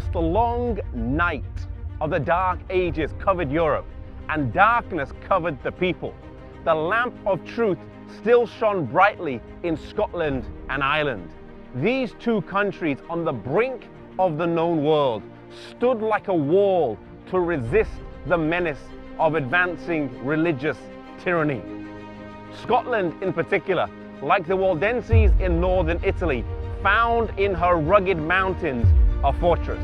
whilst the long night of the Dark Ages covered Europe and darkness covered the people, the lamp of truth still shone brightly in Scotland and Ireland. These two countries on the brink of the known world stood like a wall to resist the menace of advancing religious tyranny. Scotland in particular, like the Waldenses in northern Italy, found in her rugged mountains a fortress.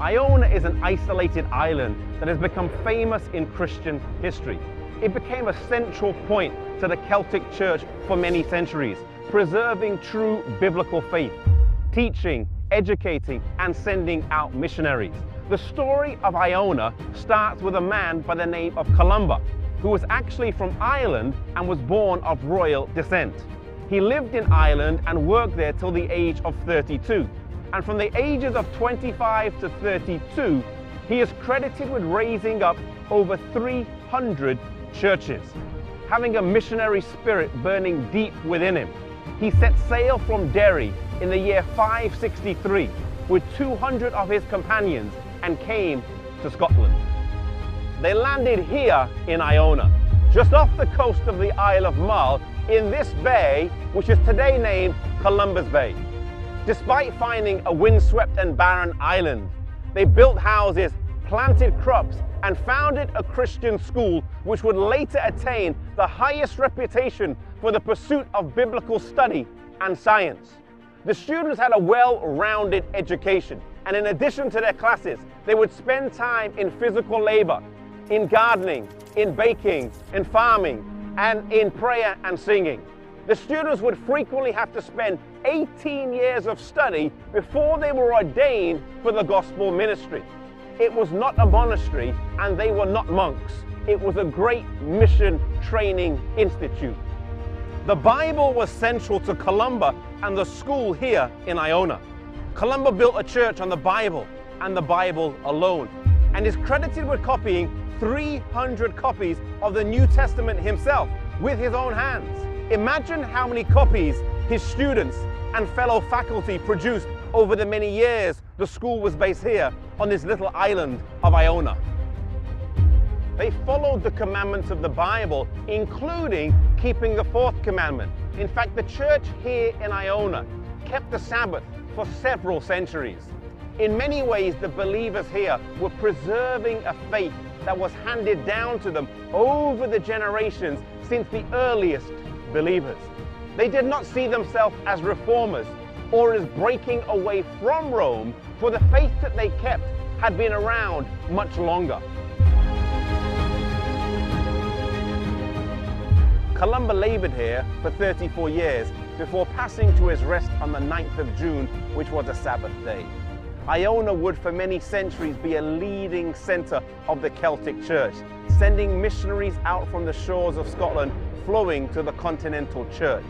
Iona is an isolated island that has become famous in Christian history. It became a central point to the Celtic Church for many centuries, preserving true biblical faith, teaching, educating, and sending out missionaries. The story of Iona starts with a man by the name of Columba, who was actually from Ireland and was born of royal descent. He lived in Ireland and worked there till the age of 32. And from the ages of 25 to 32, he is credited with raising up over 300 churches. Having a missionary spirit burning deep within him, he set sail from Derry in the year 563 with 200 of his companions and came to Scotland. They landed here in Iona, just off the coast of the Isle of Mull, in this bay, which is today named Columbus Bay. Despite finding a windswept and barren island, they built houses, planted crops, and founded a Christian school which would later attain the highest reputation for the pursuit of biblical study and science. The students had a well-rounded education, and in addition to their classes, they would spend time in physical labor, in gardening, in baking, in farming, and in prayer and singing. The students would frequently have to spend 18 years of study before they were ordained for the gospel ministry. It was not a monastery and they were not monks. It was a great mission training institute. The Bible was central to Columba and the school here in Iona. Columba built a church on the Bible and the Bible alone, and is credited with copying 300 copies of the New Testament himself with his own hands. Imagine how many copies his students and fellow faculty produced over the many years the school was based here on this little island of Iona. They followed the commandments of the Bible, including keeping the fourth commandment. In fact, the church here in Iona kept the Sabbath for several centuries. In many ways, the believers here were preserving a faith that was handed down to them over the generations since the earliest believers. They did not see themselves as reformers or as breaking away from Rome, for the faith that they kept had been around much longer. Columba labored here for 34 years before passing to his rest on the 9th of June, which was a Sabbath day. Iona would for many centuries be a leading centre of the Celtic Church, sending missionaries out from the shores of Scotland flowing to the continental church.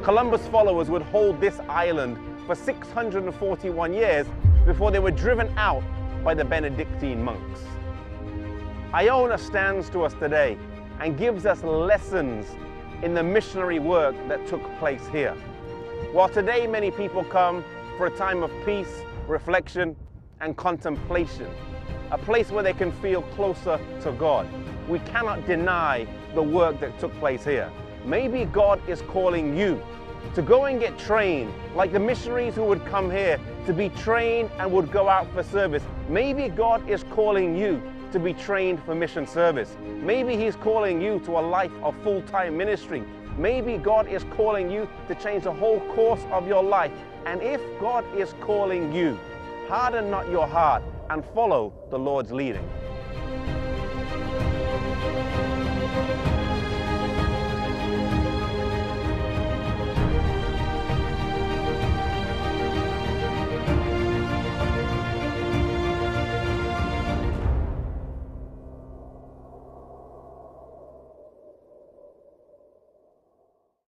Columbus' followers would hold this island for 641 years before they were driven out by the Benedictine monks. Iona stands to us today and gives us lessons in the missionary work that took place here. While today many people come for a time of peace, reflection, and contemplation, a place where they can feel closer to God, we cannot deny the work that took place here. Maybe God is calling you to go and get trained, like the missionaries who would come here to be trained and would go out for service. Maybe God is calling you to be trained for mission service. Maybe He's calling you to a life of full-time ministry. Maybe God is calling you to change the whole course of your life. And if God is calling you, harden not your heart and follow the Lord's leading.